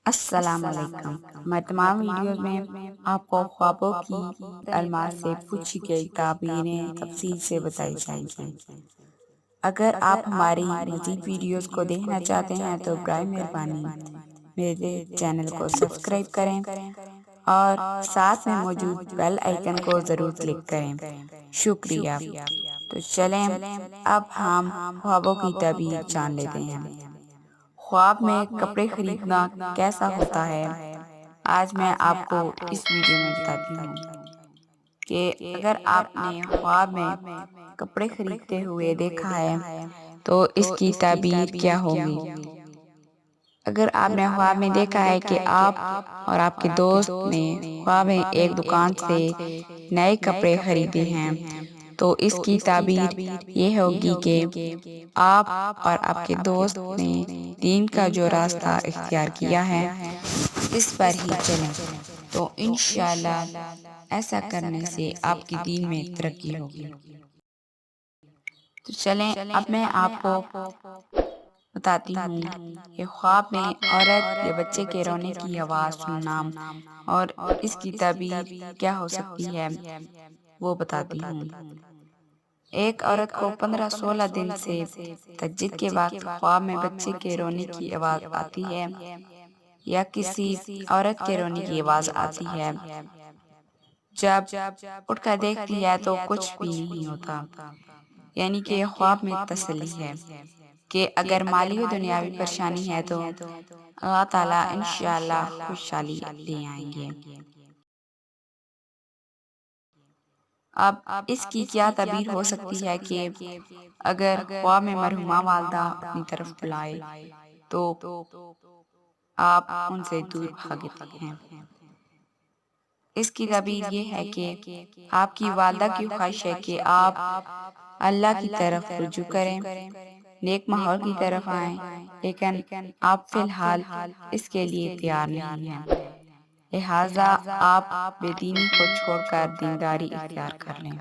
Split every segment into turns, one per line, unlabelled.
السلام علیکم۔ میں تمام ویڈیوز میں آپ کو خوابوں کی الماس سے پوچھی گئی تعبیریں تفصیل سے بتائی جائیں گی۔ اگر آپ ہماری مزید ویڈیوز کو دیکھنا چاہتے ہیں تو برائے مہربانی میرے چینل کو سبسکرائب کریں اور ساتھ میں موجود بیل آئیکن کو ضرور کلک کریں۔ شکریہ۔ تو چلیں اب ہم خوابوں کی تعبیر جان لیتے ہیں۔ خواب میں کپڑے خریدنا کیسا ہوتا ہے؟ آج میں آپ کو اس ویڈیو میں بتاتی ہوں کہ اگر آپ نے خواب میں کپڑے خریدتے ہوئے دیکھا ہے تو اس کی تعبیر کیا ہوگی۔ اگر آپ نے خواب میں دیکھا ہے کہ آپ اور آپ کے دوست نے خواب میں ایک دکان سے نئے کپڑے خریدے ہیں تو اس کی تعبیر یہ ہوگی کہ آپ اور آپ کے دوست نے دین کا جو راستہ اختیار کیا ہے اس پر ہی چلیں تو انشاءاللہ ایسا کرنے سے آپ کی دین میں ترقی ہوگی۔ تو چلیں اب میں آپ کو بتاتی ہوں کہ خواب میں عورت یا بچے کے رونے کی آواز سننا اور اس کی تعبیر کیا ہو سکتی ہے وہ بتاتی ہوں۔ ایک عورت کو 15-16 دن سے تہجد کے وقت خواب میں بچے کے رونے کی آواز آتی ہے یا کسی عورت کے رونے کی آواز آتی ہے۔ جب اٹھ کر دیکھتی ہے تو کچھ بھی نہیں ہوتا، یعنی کہ خواب میں تسلی ہے کہ اگر مالی و دنیاوی پریشانی ہے تو اللہ تعالیٰ انشاءاللہ خوشحالی لے آئیں گے۔ اب اس کی کیا تعبیر ہو سکتی ہے کہ اگر خواب میں مرحومہ والدہ اپنی طرف بلائے تو آپ ان سے دور بھاگتے ہیں۔ اس کی تعبیر یہ ہے کہ آپ کی والدہ کی خواہش ہے کہ آپ اللہ کی طرف رجوع کریں، نیک ماحول کی طرف آئیں، لیکن آپ فی الحال اس کے لیے تیار نہیں ہیں، لہٰذا آپ بے دینی کو چھوڑ کر دینداری اختیار کر لیں۔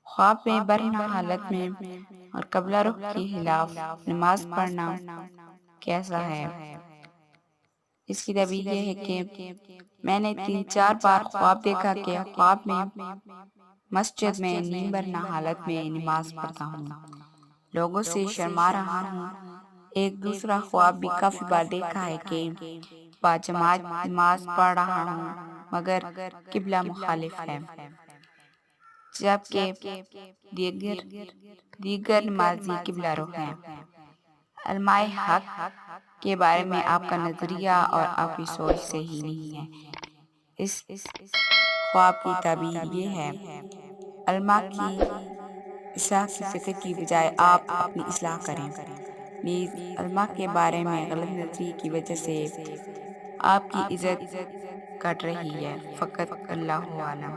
خواب میں برہنہ حالت میں اور قبلہ رخ کے خلاف نماز پڑھنا کیسا ہے؟ اس کی تعبیر یہ ہے کہ میں نے 3-4 بار خواب دیکھا کہ خواب میں مسجد میں نیم برہنہ حالت میں نماز پڑھتا ہوں، لوگوں سے شرما رہا ہوں۔ ایک دوسرا خواب بھی کافی بار دیکھا ہے کہ باجماعت نماز پڑھ رہا ہوں مگر قبلہ مخالف ہے، جبکہ دیگر نمازی قبلہ رخ ہیں۔ علماء حق کے بارے میں آپ کا نظریہ اور آپ کی سوچ صحیح نہیں ہے۔ اس خواب کی تعبیر یہ ہے، علماء کی اصلاح کی فکر کی بجائے آپ اپنی اصلاح کریں، نیز علماء کے بارے میں غلط نظریے کی وجہ سے آپ کی عزت گھٹ رہی ہے، فقط اللہ عالم۔